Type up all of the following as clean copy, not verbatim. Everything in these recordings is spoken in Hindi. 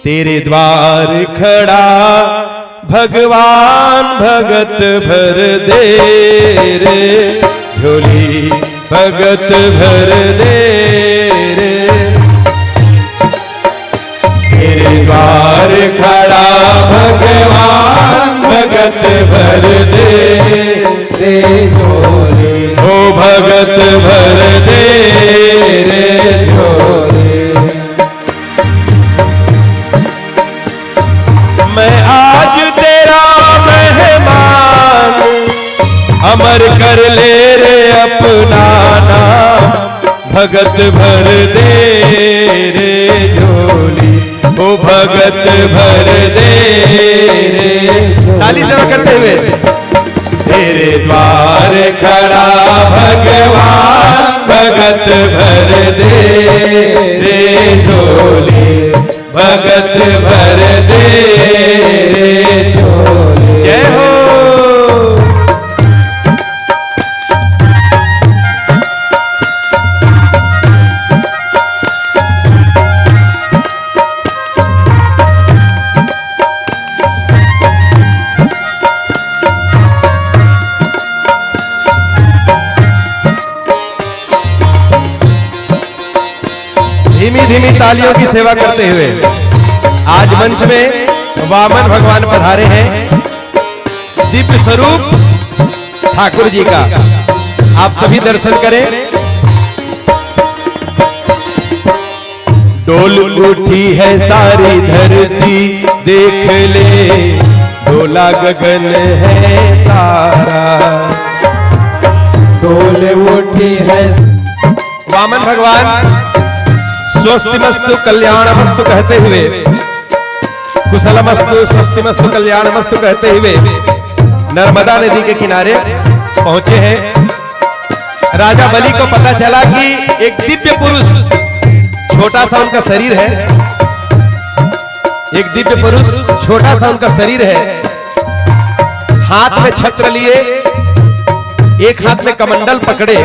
तेरे द्वार खड़ा भगवान भगत भर दे रे झोली भगत भर दे रे। तेरे द्वार खड़ा भगवान भगत भर दे रे झोली ओ भगत भर दे रे झोली। मैं आज तेरा मेहमान अमर कर ले रे अपना नाम भगत भर दे रे झोली ओ भगत भर दे रे। ताली से करते हुए तेरे द्वार खड़ा भगवान भगत भर दे रे झोली भगत भर दे रे झोली। जय हो। धीमी धीमी तालियों की सेवा करते हुए आज मंच में वामन भगवान पधारे हैं। दिव्य स्वरूप ठाकुर जी का आप सभी दर्शन करें। डोल उठी है सारी धरती देख ले डोला गगन है सारा। डोल उठी है वामन भगवान स्वस्तिमस्तु कल्याणमस्तु कहते हुए कुशलमस्तु स्वस्तिमस्तु कल्याणमस्तु कहते हुए नर्मदा नदी के किनारे पहुंचे हैं। राजा बलि को पता चला कि एक दिव्य पुरुष, छोटा सा उनका शरीर है, एक दिव्य पुरुष छोटा सा उनका शरीर है, हाथ में छत्र लिए, एक हाथ में कमंडल पकड़े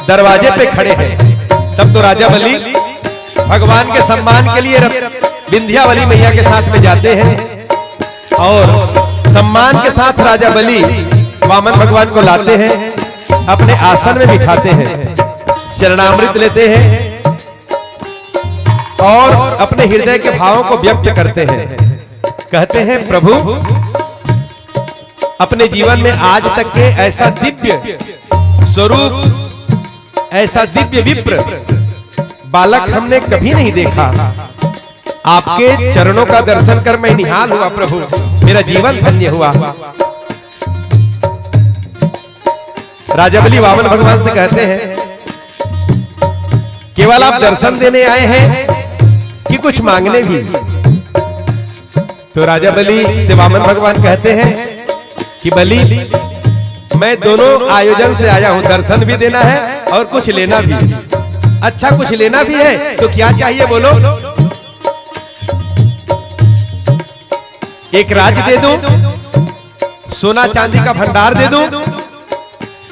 दरवाजे पे खड़े हैं। तब तो राजा बलि भगवान के सम्मान के लिए विंध्यावली मैया के साथ में जाते हैं और सम्मान के साथ राजा बलि वामन भगवान को लाते हैं, अपने आसन में बिठाते हैं, चरणामृत लेते हैं और अपने हृदय के भावों को व्यक्त करते हैं। कहते हैं प्रभु अपने जीवन में आज तक के ऐसा दिव्य स्वरूप, ऐसा दिव्य विप्र बालक हमने कभी नहीं देखा। आपके चरणों का दर्शन कर मैं निहाल हुआ प्रभु, मेरा जीवन धन्य हुआ। राजा बलि वामन भगवान से कहते हैं केवल आप दर्शन देने आए हैं कि कुछ मांगने भी? तो राजा बलि से वामन भगवान कहते हैं कि बलि मैं दोनों आयोजन से आया हूं, दर्शन भी देना है और कुछ लेना भी। अच्छा कुछ लेना भी है तो क्या चाहिए बोलो? एक राज्य दे दूं, सोना चांदी का भंडार दे दूं,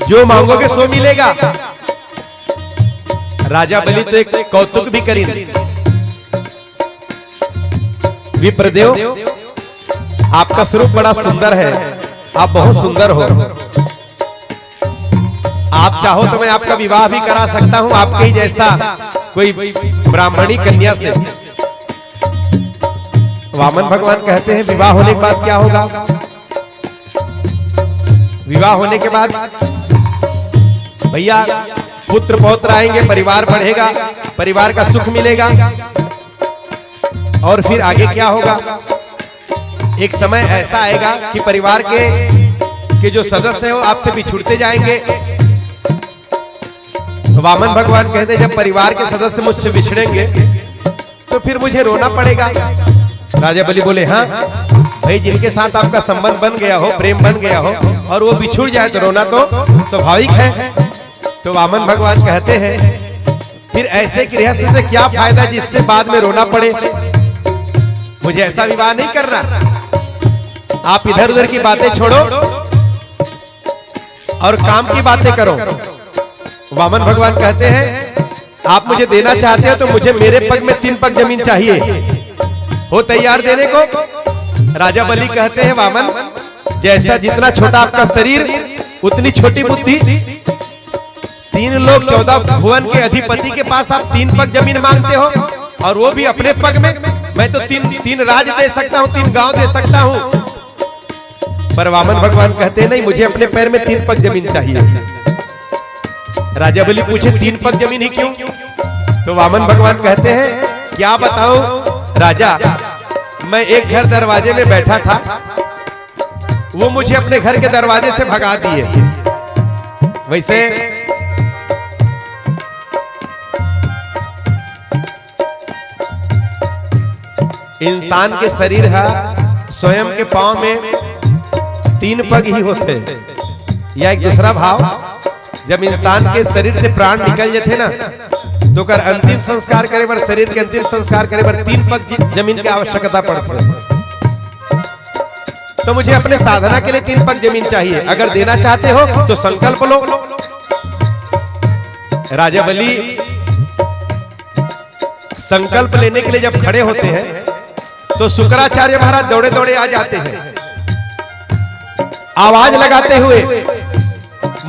जो मांगोगे सो मिलेगा। राजा बलि तो एक कौतुक भी करी, विप्रदेव आपका स्वरूप बड़ा सुंदर है, आप बहुत सुंदर हो, आप चाहो तो मैं आपका विवाह भी करा सकता हूं आपके ही जैसा कोई ब्राह्मणी कन्या से। वामन भगवान कहते हैं विवाह होने के बाद क्या होगा? विवाह होने के बाद भैया पुत्र पौत्र आएंगे, परिवार बढ़ेगा, परिवार का सुख मिलेगा। और फिर आगे क्या होगा? एक समय ऐसा आएगा कि परिवार के जो सदस्य हैं वो आपसे बिछुड़ते जाएंगे। वामन भगवान कहते हैं जब परिवार के सदस्य मुझसे बिछड़ेंगे तो फिर मुझे रोना पड़ेगा। राजा बलि बोले हाँ भाई, जिनके साथ आपका संबंध बन गया हो, प्रेम बन गया हो और वो बिछुड़ जाए तो रोना तो स्वाभाविक है। तो वामन भगवान कहते हैं फिर ऐसे गृहस्थ से क्या फायदा जिससे बाद में रोना पड़े? मुझे ऐसा विवाह नहीं करना। आप इधर उधर की बातें छोड़ो और काम की बातें करो। वामन भगवान कहते हैं आप मुझे देना चाहते हो तो मुझे मेरे पग में 3 पग जमीन चाहिए, हो तैयार देने को। राजा बलि कहते हैं वामन, जैसा जितना छोटा आपका शरीर उतनी छोटी बुद्धि। 3 लोग 14 भुवन के अधिपति के पास आप 3 पग जमीन मांगते हो, और वो भी अपने पग में। मैं तो 3 राज दे सकता हूँ, 3 गांव दे सकता हूँ। पर वामन भगवान कहते हैं नहीं, मुझे अपने पैर में 3 पग जमीन चाहिए। राजा बलि पूछे 3 पग जमीन ही क्यों? तो वामन भगवान कहते हैं क्या बताऊं राजा, मैं एक घर दरवाजे में बैठा था, वो मुझे अपने घर के दरवाजे से भगा दिए। वैसे इंसान के शरीर है, स्वयं के पांव में 3 पग ही होते। या एक दूसरा भाव, जब इंसान के शरीर से प्राण निकल जाते ना, तो कर अंतिम संस्कार करे बर, शरीर के अंतिम संस्कार करे बर 3 पग जमीन की आवश्यकता पड़ती है। तो मुझे अपने साधना के लिए 3 पग जमीन चाहिए। अगर देना चाहते हो तो संकल्प लो। राजा बलि संकल्प लेने के लिए जब खड़े होते हैं तो शुक्राचार्य महाराज दौड़े दौड़े आ जाते हैं, आवाज लगाते हुए,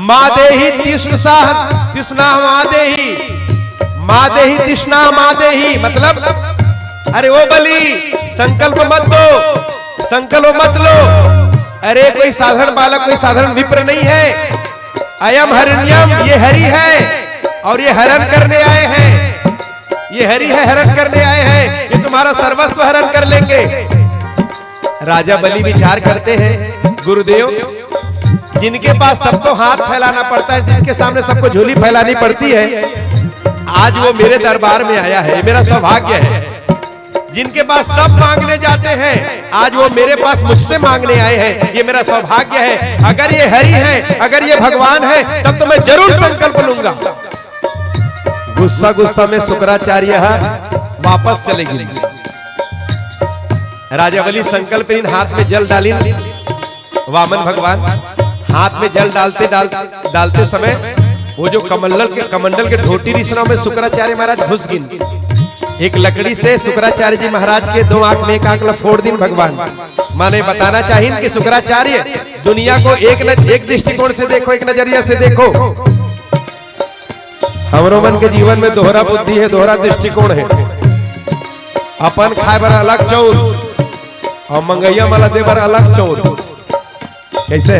मादेही तृष्णा मादेही, मादेही तृष्णा मादेही। मतलब अरे वो बलि संकल्प मत दो, संकल्प मत लो। अरे कोई साधारण बालक, कोई साधारण विप्र नहीं है। अयम हरिण्यम, ये हरि है और ये हरण करने आए हैं। ये हरि है, हरण करने आए हैं, ये तुम्हारा सर्वस्व हरण कर लेंगे। राजा बलि विचार करते हैं, गुरुदेव जिनके पास सबको हाथ फैलाना पड़ता है, जिसके सामने सबको झोली फैलानी पड़ती है, आज वो मेरे दरबार में आया है, मेरा सौभाग्य है। जिनके पास सब मांगने जाते हैं, आज वो मेरे पास मुझसे मांगने आए हैं, ये मेरा सौभाग्य है। अगर ये हरि है, अगर ये भगवान है, तब तो मैं जरूर संकल्प लूंगा। गुस्सा गुस्सा में शुक्राचार्य वापस चले गए। राजा बलि संकल्प हाथ में जल डाली। वामन भगवान हाथ में जल डालते समय वो जो कमंडल के ढोटी रिश्नों में शुक्राचार्य महाराज घुस गिन। एक लकड़ी से शुक्राचार्य जी महाराज के 2 आंख में 1 आंख फोड़ दिन भगवान। माने बताना चाहिए कि शुक्राचार्य दुनिया को एक दृष्टिकोण से देखो, एक नजरिया से देखो। हमरो मन के जीवन में दोहरा बुद्धि है, दोहरा दृष्टिकोण है। अपन खाए बर अलग चौर और मंगैया माला दे बर अलग चौर। कैसे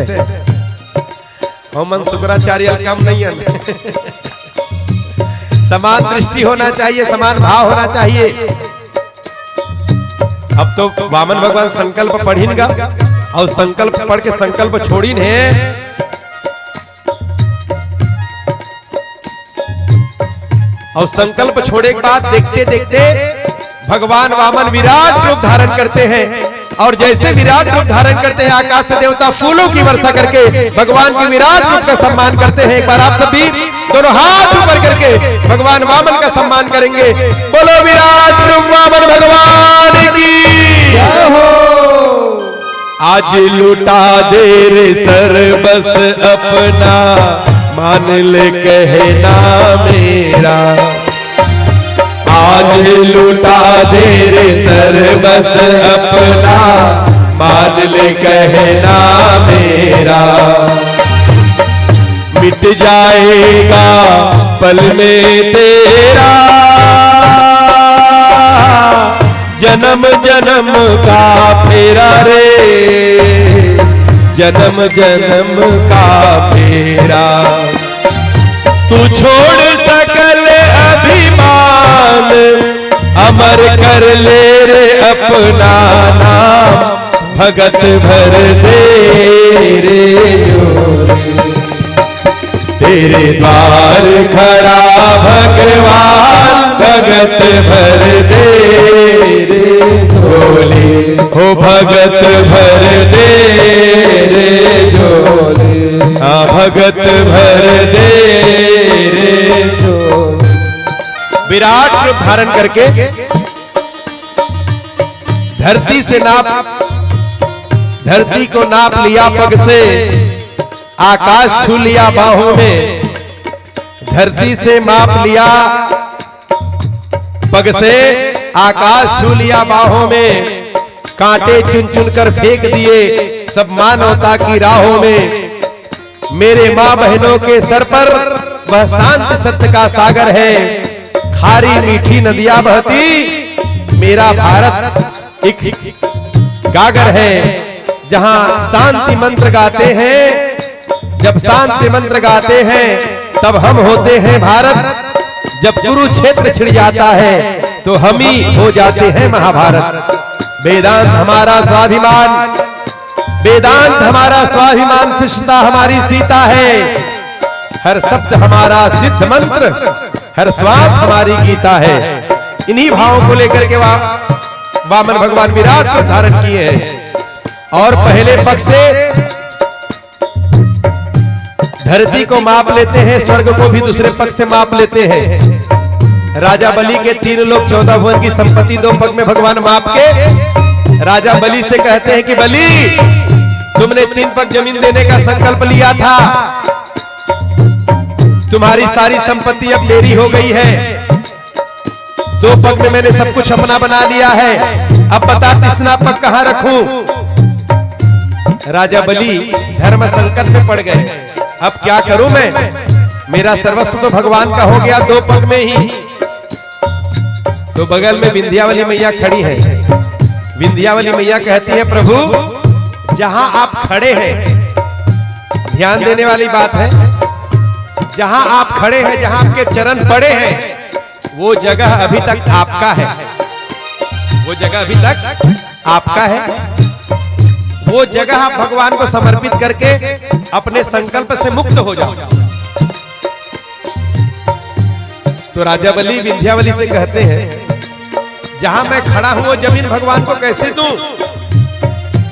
मन शुक्राचार्य कम नहीं है। समान दृष्टि होना चाहिए, समान भाव होना चाहिए। अब तो वामन भगवान संकल्प पढ़िनगा और संकल्प पढ़ के संकल्प छोड़िन है। और संकल्प छोड़े के बाद देखते देखते भगवान वामन विराट रूप धारण करते हैं। और जैसे विराट रूप धारण करते हैं, आकाश से देवता फूलों की वर्षा करके भगवान के विराट रूप का सम्मान करते हैं। एक बार आप सभी दोनों हाथ ऊपर करके भगवान वामन का सम्मान करेंगे। बोलो विराट रूप वामन भगवान की जय हो। आज लुटा दे रे सर्वस अपना, मान ले कहना मेरा। आज लुटा दे रे सर्वस अपना, मान ले कहना मेरा। मिट जाएगा पल में तेरा, जन्म जन्म का फेरा रे, जन्म जन्म का फेरा। तू छोड़ सकल अभिमान, अमर कर ले रे अपना नाम। भगत भर दे रे जोरे, तेरे द्वार खड़ा भगवान। भगत भर दे रे झोले, हो भगत भर दे रे झोले। हाँ भगत भर दे रे झोले। विराट रूप धारण करके धरती से धरती को नाप लिया पग से, आकाश छू लिया बाहों में। धरती से माप लिया पग से, आकाश छू लिया बाहों में, कांटे चुन चुन कर फेंक दिए सब मानवता की राहों में। मेरे माँ बहनों के सर पर वह शांत सत्य का सागर है, खारी मीठी नदियां बहती मेरा भारत एक गागर है। जहां शांति मंत्र गाते हैं, जब शांति मंत्र गाते हैं तब हम होते हैं भारत। जब कुरुक्षेत्र छिड़ जाता है तो हम ही हो जाते हैं महाभारत। वेदांत हमारा स्वाभिमान, वेदांत हमारा स्वाभिमान, शिष्टता हमारी सीता है। हर शब्द हमारा सिद्ध मंत्र, हर श्वास हमारी गीता है। इन्हीं भावों को लेकर के वामन भगवान विराट रूप धारण किए हैं। और पहले पक्ष से धरती को माप लेते हैं, स्वर्ग को भी दूसरे पक्ष से माप लेते हैं। राजा बलि के 3 लोक 14 भुवन की संपत्ति 2 पग में भगवान माप के राजा बलि से कहते हैं कि बलि, तुमने 3 पग जमीन देने का संकल्प लिया था, तुम्हारी सारी संपत्ति अब मेरी हो गई है। 2 पग में मैंने सब कुछ अपना बना लिया है, अब बता तीसरा पग कहां रखूं। राजा बलि धर्म संकट में पड़ गए, अब क्या करूं मैं, मेरा सर्वस्व तो भगवान का हो गया 2 पग में ही। तो बगल में विंध्यावली मैया खड़ी है। विंध्यावली मैया कहती है, प्रभु जहां आप खड़े हैं, ध्यान देने वाली बात है, जहां आप खड़े हैं, जहां आपके चरण पड़े हैं, वो जगह अभी तक आपका है, वो जगह अभी तक आपका है। वो जगह आप भगवान को समर्पित करके अपने संकल्प से मुक्त हो जाओ। तो राजा बलि विंध्यावली से कहते हैं, जहां मैं खड़ा हूं वो जमीन भगवान को कैसे दूं।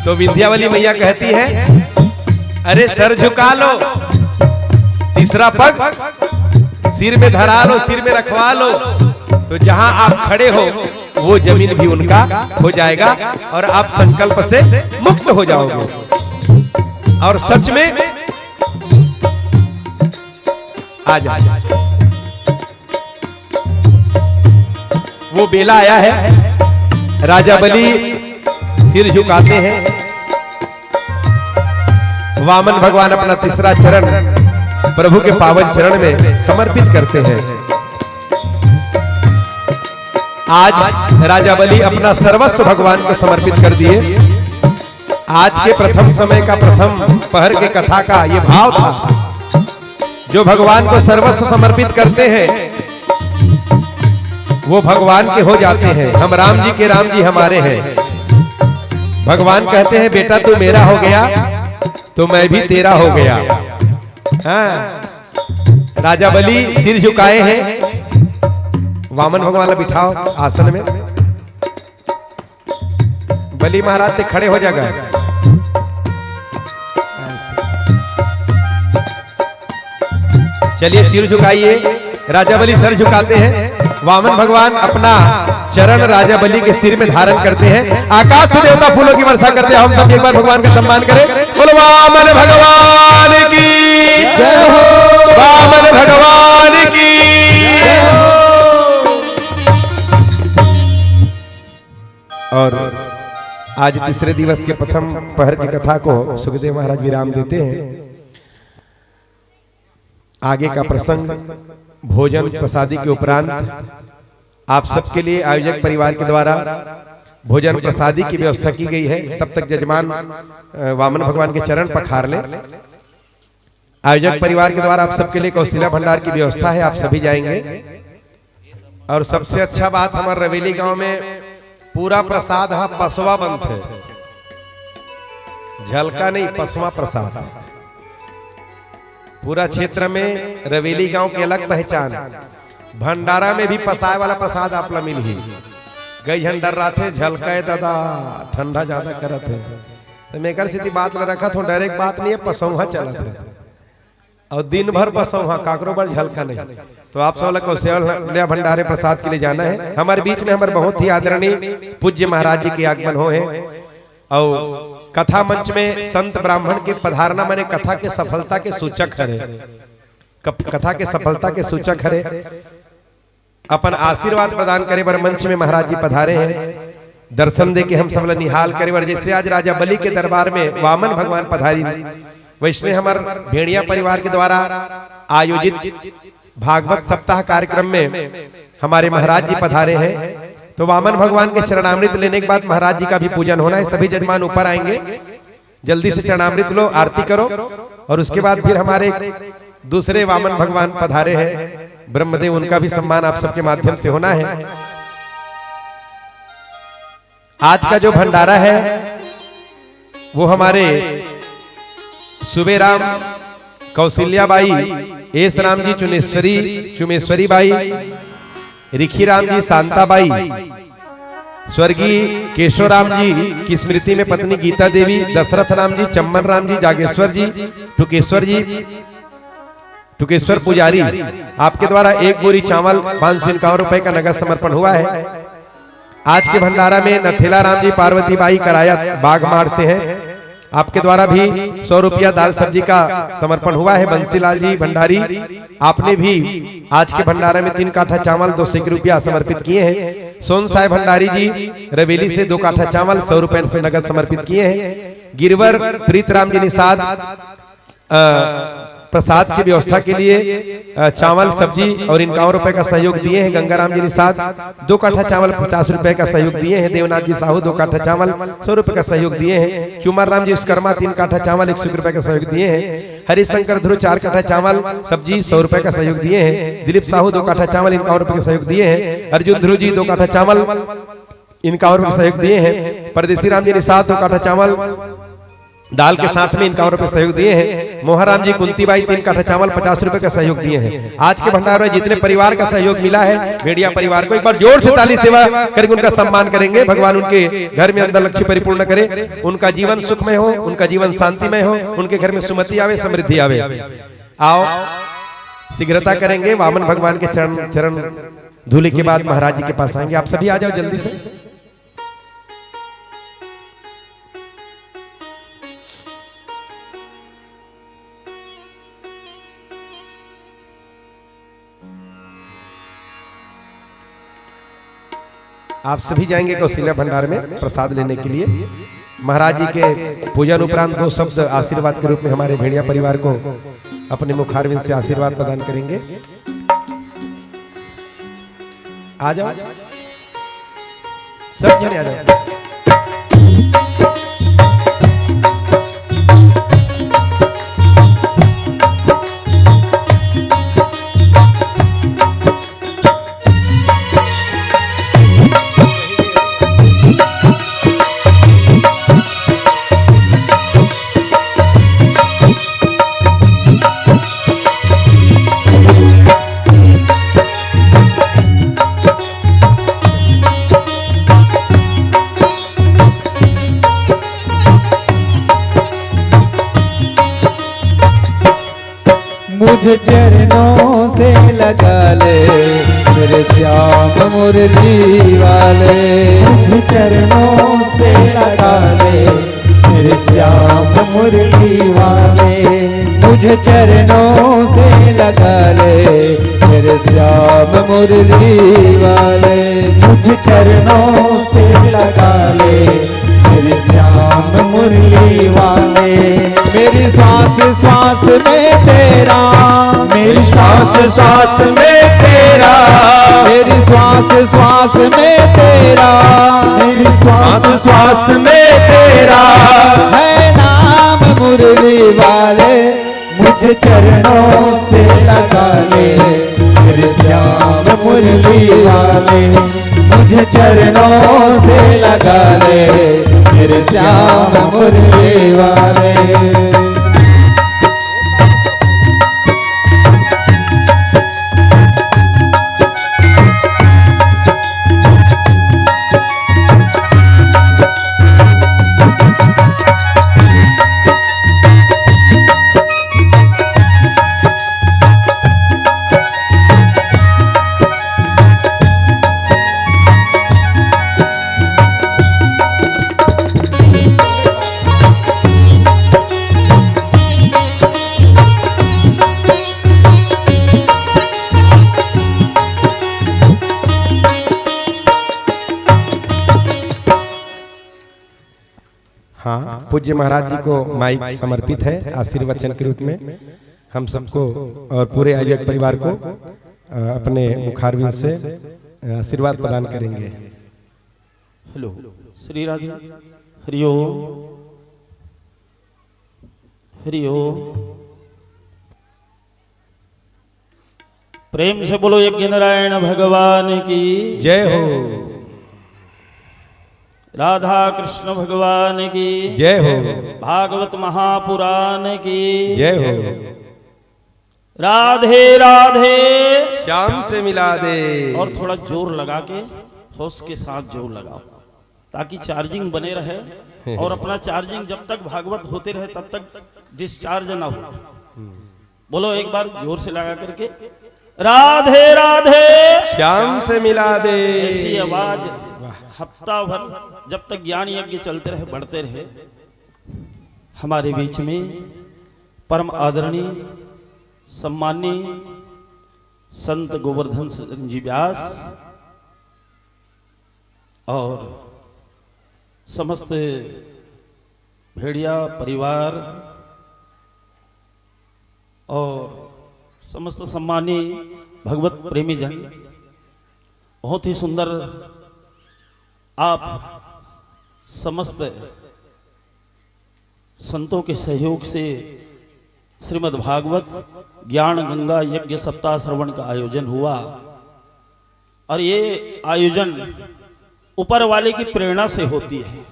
तो विंध्यावली मैया कहती है, अरे सर झुका लो, तीसरा पग सिर में धरा लो, सिर में रखवा लो, तो जहां आप खड़े हो वो जमीन भी उनका हो जाएगा और आप संकल्प से मुक्त हो जाओगे। और सच में आ जाए, वो बेला आया है। राजा बलि सिर झुकाते हैं, वामन भगवान अपना तीसरा चरण प्रभु के पावन चरण में समर्पित करते हैं। आज राजा बलि अपना सर्वस्व भगवान को समर्पित कर दिए। आज के प्रथम समय का प्रथम पहर के कथा का ये भाव था, जो भगवान को सर्वस्व समर्पित करते हैं वो भगवान के हो जाते हैं। हम राम जी के राम जी हमारे हैं। भगवान कहते हैं, बेटा तू मेरा हो गया तो मैं भी तेरा हो गया। हाँ। राजा बलि सिर झुकाए हैं, वामन भगवान बिठाओ आसन में। बलि महाराज से खड़े हो जाएगा, चलिए सिर झुकाइए। राजा बलि सिर झुकाते हैं, वामन भगवान अपना चरण राजा बलि के सिर में धारण करते हैं। आकाश से देवता फूलों की वर्षा करते हैं। हम सब एक बार भगवान का सम्मान करें। बोलो वामन भगवान की जय हो, वामन भगवान की जय हो। और आज तीसरे दिवस के प्रथम पहर की कथा को सुखदेव महाराज विराम देते हैं। आगे का प्रसंग भोजन प्रसादी के उपरांत आप सबके लिए आयोजक परिवार के द्वारा भोजन प्रसादी की व्यवस्था की गई है। तब तक जजमान वामन भगवान के चरण पखार ले। आयोजक परिवार के द्वारा आप सबके लिए कौशल्या भंडार की व्यवस्था है, आप सभी जाएंगे। और सबसे अच्छा बात, हमारे रवेली गांव में पूरा प्रसाद है पसवा बनते है, झलका नहीं, पसवा प्रसाद। पूरा क्षेत्र में रवेली गांव की अलग पहचान। भंडारा में भी पसाए वाला प्रसाद आप ला मिल ही। गई झंडर रहा थे, झलका दादा ठंडा ज्यादा करत है, तो मेकर सीधी बात ला रखा था। डायरेक्ट बात नहीं है, पसौहा चलत है और दिन भर पसौहा, काकरो बार झलका नहीं। तो आप सब को सेवा भंडारे प्रसाद के लिए जाना है। हमारे बीच में हमारे बहुत ही आदरणीय पूज्य महाराज जी के आगमन हो है। और कथा मंच में संत ब्राह्मण के पधारना माने कथा के सफलता के सूचक है, कथा के सफलता के सूचक है। अपन आशीर्वाद प्रदान करे बर मंच में महाराज जी पधारे हैं। दर्शन दे के हम सब निहाल करे बर, जैसे आज राजा बलि के दरबार में वामन भगवान पधारी, वैष्णव हमार भेड़िया परिवार के द्वारा आयोजित भागवत सप्ताह कार्यक्रम में हमारे महाराज जी पधारे हैं। तो वामन भगवान के चरणामृत लेने के बाद महाराज जी का भी पूजन होना है। सभी जजमान ऊपर आएंगे, जल्दी से चरणामृत लो, आरती करो, और उसके बाद फिर हमारे दूसरे वामन भगवान पधारे हैं ब्रह्मदेव, उनका भी सम्मान आप सबके माध्यम से होना है। आज का जो भंडारा है वो हमारे सुबेराम, कौशल्या बाई, एस राम जी चुमेश्वरी बाई, रिखी राम जी शांता बाई, स्वर्गीय केशवराम जी की स्मृति में पत्नी गीता देवी, दशरथ राम जी, चम्मन राम जी, जागेश्वर जी, टुकेश्वर पुजारी, आपके द्वारा एक बोरी चावल 551 रुपए का नगद समर्पण हुआ है। आज के भंडारा में नथेला राम जी, पार्वती बाई कराया बागमार से हैं, आपके द्वारा भी 100 रुपया दाल सब्जी का समर्पण हुआ है। बंसीलाल जी भंडारी, आपने भी आज के भंडारे में 3 काठा चावल 200 रुपया समर्पित किए हैं। सोन साहेब भंडारी जी रवेली से 2 काठा चावल 100 रुपए से नगद समर्पित किए हैं। गिरवर प्रीत राम जी निषाद प्रसाद की व्यवस्था के लिए चावल सब्जी और 51 रुपए का सहयोग दिए हैं। गंगाराम जी निषाद 2 काठा चावल 50 रुपए का सहयोग दिए हैं। देवनाथ जी साहू 2 काठा चावल 100 रुपए का सहयोग दिए हैं। चुमार राम जी विश्वकर्मा 3 काठा चावल 100 रुपए का सहयोग दिए हैं। हरिशंकर ध्रुव 4 काठा चावल सब्जी 100 रुपए का सहयोग दिए हैं। दिलीप साहू 2 काठा चावल 51 रुपए का सहयोग दिए हैं। अर्जुन ध्रुव जी 2 काठा चावल 51 रुपए का सहयोग दिए हैं। परदेसी राम जी निषाद 2 काठा चावल दाल के साथ में 51 रुपए सहयोग दिए हैं। मोहराम जी कुंतीबाई 3 काठा चावल 50 रुपए का सहयोग दिए हैं। आज के भंडारे में जितने परिवार का सहयोग मिला है, भेड़िया परिवार को एक बार जोर से ताली सेवा करके उनका सम्मान करेंगे। भगवान उनके घर में अंदर लक्ष्य परिपूर्ण करे, उनका जीवन सुखमय हो, उनका जीवन शांतिमय हो, उनके घर में सुमति आवे, समृद्धि आवे। आओ शीघ्रता करेंगे, वामन भगवान के चरण धूले के बाद महाराज जी के पास आएंगे। आप सभी आ जाओ जल्दी से। आप सभी जाएंगे कौशल्या भंडार में प्रसाद लेने के लिए। महाराज जी के पूजन उपरांत 2 शब्द आशीर्वाद के रूप में हमारे भेड़िया परिवार को अपने मुखारविंद से आशीर्वाद प्रदान करेंगे। आ जाओ सब जने, आ जाओ। मुझे चरणों से लगा ले मेरे श्याम मुरली वाले, मुझे चरणों से लगा ले मेरे श्याम मुरली वाले, मुझे चरणों से लगा ले मेरे श्याम मुरली वाले, मुझे चरणों से लगा ले मेरे श्याम मुरली वाले। मेरी श्वास श्वास में तेरा, मेरी श्वास श्वास में तेरा, मेरी श्वास श्वास में तेरा, मेरी श्वास श्वास में तेरा है नाम मुरली वाले। मुझे चरणों से लगा ले मेरे श्याम मुरली वाले, मुझे चरणों से लगा ले मेरे श्याम मुरली वाले। हाँ, पूज्य महाराज जी को माइक समर्पित है आशीर्वचन के रूप में। हम सबको और पूरे आयोजक परिवार को अपने मुखारविंद से आशीर्वाद प्रदान करेंगे। हेलो श्री राधे हरिओ हरिओ। प्रेम से बोलो यज्ञ नारायण भगवान की जय हो, राधा कृष्ण भगवान की जय हो, भागवत महापुराण की जय हो। राधे राधे। श्याम से मिला दे। और थोड़ा जोर लगा के होश के साथ जोर लगाओ ताकि चार्जिंग बने रहे और अपना चार्जिंग जब तक भागवत होते रहे तब तक डिस्चार्ज ना हो। बोलो एक बार जोर से लगा करके, राधे राधे। श्याम से मिला दे। ऐसी आवाज हफ्ता भर जब तक ज्ञान यज्ञ चलते रहे, बढ़ते रहे। हमारे बीच में परम आदरणीय सम्माननीय संत गोवर्धन जी व्यास और समस्त भेड़िया परिवार और समस्त सम्मानीय भगवत प्रेमी जन, बहुत ही सुंदर आप समस्त संतों के सहयोग से श्रीमद् भागवत ज्ञान गंगा यज्ञ सप्ताह श्रवण का आयोजन हुआ। और ये आयोजन ऊपर वाले की प्रेरणा से होती है।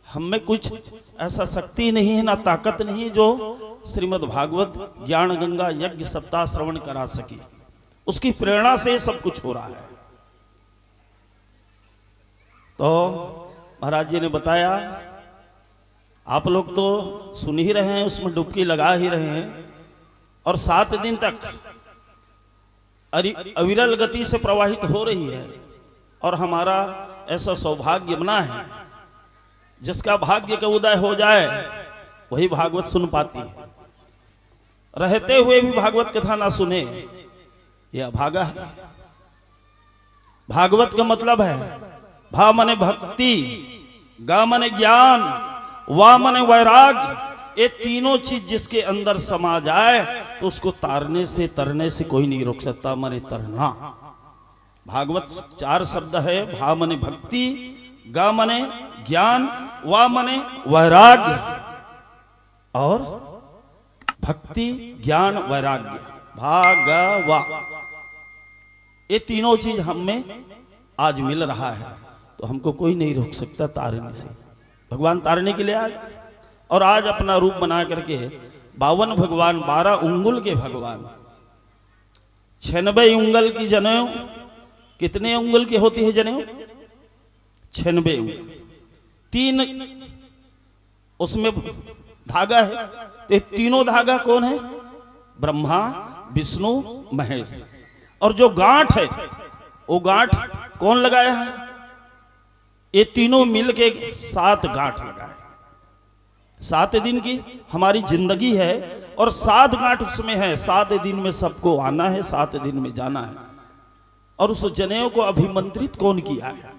हम में कुछ ऐसा शक्ति नहीं है, ना ताकत नहीं जो श्रीमद् भागवत ज्ञान गंगा यज्ञ सप्ताह श्रवण करा सके। उसकी प्रेरणा से सब कुछ हो रहा है। तो महाराज जी ने बताया, आप लोग तो सुन ही रहे हैं, उसमें डुबकी लगा ही रहे हैं और 7 दिन तक अविरल गति से प्रवाहित हो रही है। और हमारा ऐसा सौभाग्य बना है, जिसका भाग्य का उदय हो जाए वही भागवत सुन पाती है। रहते हुए भी भागवत कथा ना सुने यह अभागा है। भागवत का मतलब है भा मने भक्ति, गा मने ज्ञान, वा मने वैराग्य। ये तीनों चीज जिसके अंदर समा जाए तो उसको तारने से तरने से कोई नहीं रोक सकता। मने तरना। भागवत 4 शब्द है, भा मने भक्ति, गा मने ज्ञान, वा मने वैराग्य। और भक्ति ज्ञान वैराग्य, भागवा, ये तीनों चीज हम में आज मिल रहा है तो हमको कोई नहीं रोक सकता तारने से। भगवान तारने के लिए आए और आज अपना रूप बना करके 52 भगवान, 12 उंगुल के भगवान, 96 उंगल की जनेऊ। कितने उंगल की होती है जनेऊ? 96 उंगल। 3 उसमें धागा है, तो तीनों धागा कौन है? ब्रह्मा विष्णु महेश। और जो गांठ है वो गांठ कौन लगाया है? ये तीनों मिलके 7 गांठ लगाए। 7 दिन की हमारी जिंदगी है और 7 गांठ उसमें है। 7 दिन में सबको आना है, 7 दिन में जाना है। और उस जनेऊ को अभिमंत्रित कौन किया है?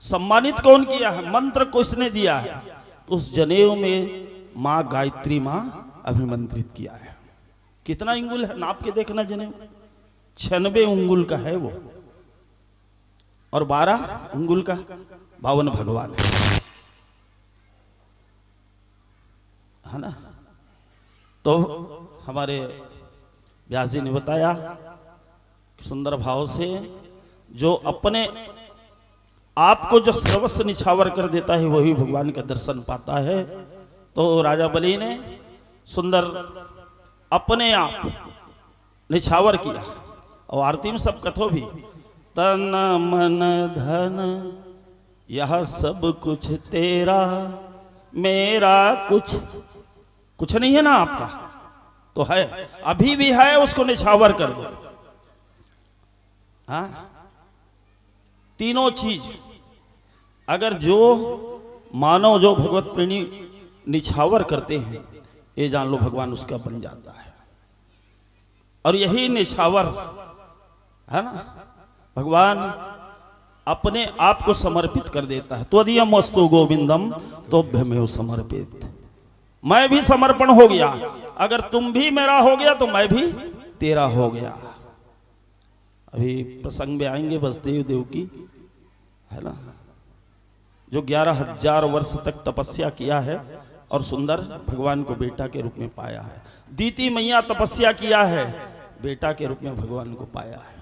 सम्मानित कौन किया है? मंत्र किसने दिया है? तो उस जनेऊ में माँ गायत्री माँ अभिमंत्रित किया है। कितना अंगुल है? नाप के देखना जनेऊ। 96 उंगुल का है वो और 12 उंगुल का 52 भगवान है ना। तो हमारे व्यास जी ने बताया सुंदर भाव से, जो अपने आप को जो सर्वस्व निछावर कर देता है वही भगवान का दर्शन पाता है। तो राजा बलि ने सुंदर अपने आप निछावर किया और आरती में सब कथो भी, तन मन धन यह सब कुछ तेरा, मेरा कुछ नहीं है ना आपका, तो है, अभी भी है, उसको निछावर कर दो। हाँ, तीनों चीज अगर जो मानव जो भगवत प्रेमी निछावर करते हैं, ये जान लो भगवान उसका बन जाता है। और यही निछावर है ना, भगवान अपने आप को समर्पित कर देता है। त्वदीयमस्तु गोविंदम तोभ्यमेव समर्पित, मैं भी समर्पण हो गया, अगर तुम भी मेरा हो गया तो मैं भी तेरा हो गया। अभी प्रसंग में आएंगे वसुदेव देव की, है ना, जो 11,000 वर्ष तक तपस्या किया है और सुंदर भगवान को बेटा के रूप में पाया है। दीति मैया तपस्या किया है, बेटा के रूप में भगवान को पाया है।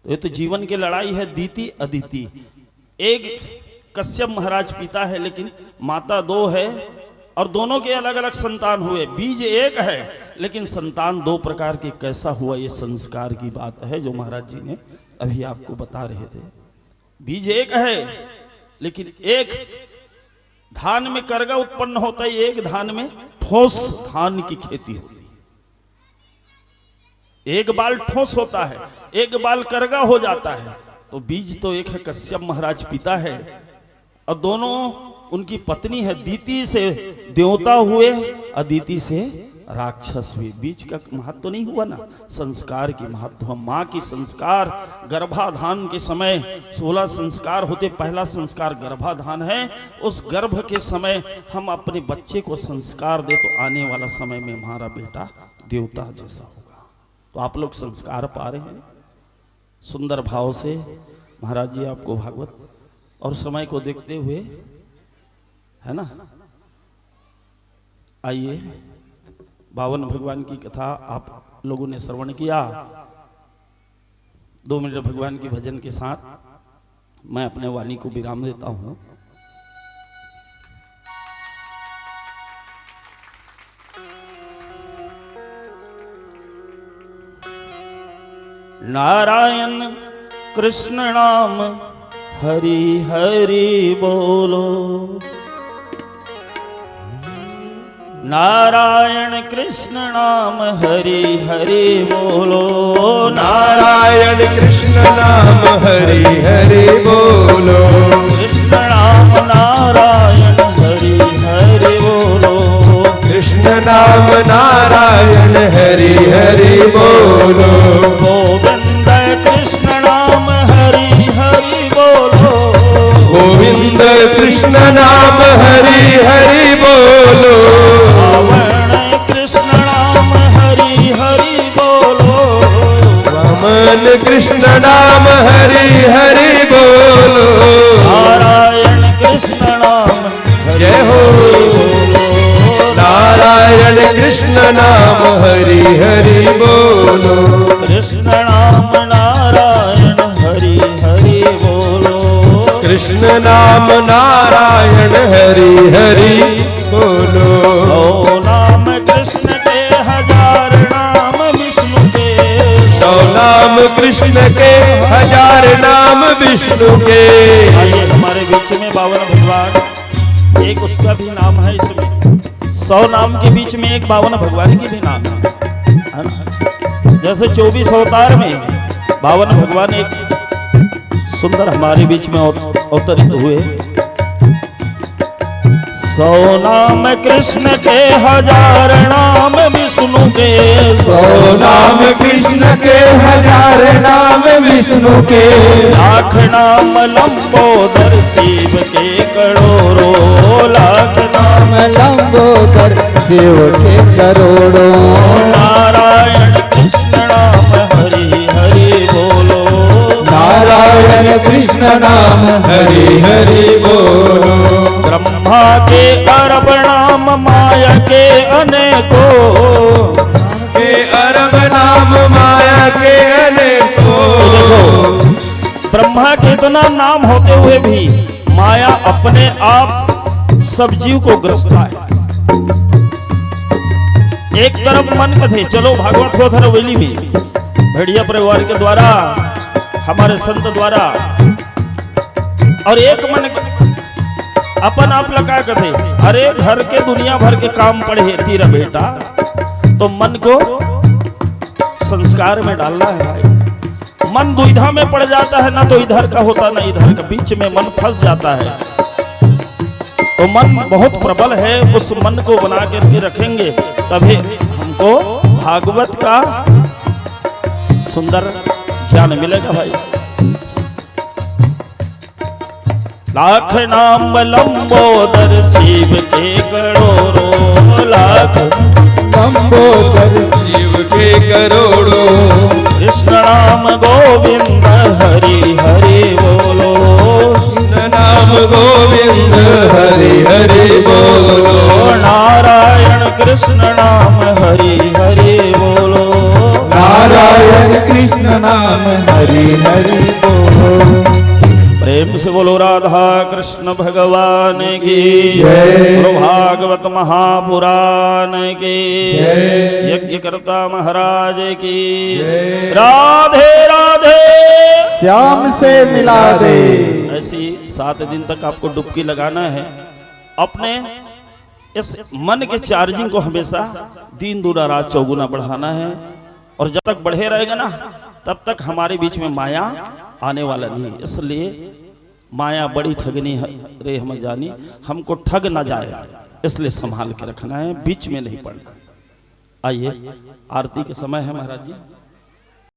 तो ये तो जीवन की लड़ाई है, दीति अदिति। एक कश्यप महाराज पिता है लेकिन माता दो है, और दोनों के अलग अलग संतान हुए। बीज एक है लेकिन संतान दो प्रकार के। कैसा हुआ, ये संस्कार की बात है जो महाराज जी ने अभी आपको बता रहे थे। बीज एक है लेकिन एक धान में करगा उत्पन्न होता है, एक धान में ठोस धान की खेती होती है। एक बाल ठोस होता है, एक बाल करगा हो जाता है। तो बीज तो एक है, कश्यप महाराज पिता है और दोनों उनकी पत्नी है। दीति से देवता हुए, अदिति से राक्षस हुए। बीज का महत्व तो नहीं हुआ ना, संस्कार की महत्व। माँ की संस्कार गर्भाधान के समय 16 संस्कार होते। पहला संस्कार गर्भाधान है। उस गर्भ के समय हम अपने बच्चे को संस्कार दे तो आने वाला समय में हमारा बेटा देवता जैसा होगा। तो आप लोग संस्कार पा रहे हैं सुंदर भाव से। महाराज जी आपको भागवत और समय को देखते हुए, है ना, आइए 52 भगवान की कथा आप लोगों ने श्रवण किया। 2 मिनट भगवान के भजन के साथ मैं अपने वाणी को विराम देता हूं। नारायण कृष्ण नाम हरि हरि बोलो, नारायण कृष्ण नाम हरि हरि बोलो, नारायण कृष्ण नाम हरि हरि बोलो, कृष्ण नाम नारायण हरि हरि बोलो, कृष्ण नाम नारायण हरि हरि बोलो, गोविंद कृष्ण नाम हरि हरि बोलो, गोविंद कृष्ण नाम हरि हरि बोलो, रावण कृष्ण नाम हरि हरि बोलो, वामन कृष्ण नाम हरि हरि बोलो, नारायण कृष्ण नाम जय हो, नारायण कृष्ण नाम हरि हरि बोलो, कृष्ण नाम नारायण हरि हरि बोलो, कृष्ण नाम नारायण हरि हरि बोलो, 100 नाम कृष्ण के 1000 नाम विष्णु के, 100 नाम कृष्ण के 1000 नाम विष्णु के। आइए हमारे बीच में 52 भगवान, एक उसका भी नाम है इसमें। 100 नाम के बीच में एक 52 भगवान की भी नाम है ना। जैसे 24 अवतार में 52 भगवान एक सुंदर हमारे बीच में अवतरित हुए। 100 नाम कृष्ण के 1000 नाम विष्णु के, 100 नाम कृष्ण के 1000 नाम विष्णु के, 1,00,000 नाम लंबोदर शिव के करोड़ों, 1,00,000 नाम लंबोदर शिव के करोड़ों, नारायण कृष्ण नाम हरि हरि बोलो, नारायण कृष्ण नाम हरि हरि बोलो, ब्रह्मा के अरब नाम माया के अनेकों, के अरब नाम माया के अनेकों। ब्रह्मा के इतना नाम होते हुए भी माया अपने आप सब जीव को ग्रसता है। एक तरफ मन कथे, चलो भागवत हो हवेली में भेड़िया परिवार के द्वारा, हमारे संत द्वारा, और एक मन अपन आप लगा कथे, अरे घर के दुनिया भर के काम पड़े तेरा बेटा, तो मन को संस्कार में डालना है भाई। मन दुविधा में पड़ जाता है, ना तो इधर का होता ना इधर का, बीच में मन फंस जाता है। तो मन बहुत प्रबल है, उस मन को बना करके रखेंगे तभी हमको भागवत का सुंदर ज्ञान मिलेगा भाई। लाख नाम लंबोदर शिव के करोड़ों लाख लंबोदर शिव के करोड़ों कृष्ण नाम गोविंद हरि हरि बोलो कृष्ण नाम गोविंद हरि हरि बोलो नारायण कृष्ण नाम हरि हरि बोलो नारायण कृष्ण नाम हरि हरि बोलो। प्रेम से बोलो राधा कृष्ण भगवान की जय। बोलो भागवत महापुराण की जय। यज्ञकर्ता महाराज की जय। राधे राधे। श्याम से मिला दे। ऐसी 7 दिन तक आपको डुबकी लगाना है। अपने इस मन के चार्जिंग को हमेशा दिन दूना रात चौगुना बढ़ाना है। और जब तक बढ़े रहेगा ना तब तक हमारे बीच में माया आने वाला नहीं। इसलिए माया बड़ी ठगनी है रे हम जानी, हमको ठग ना जाए इसलिए संभाल के रखना है, बीच में नहीं पड़ना। आइए आरती के समय है महाराज जी।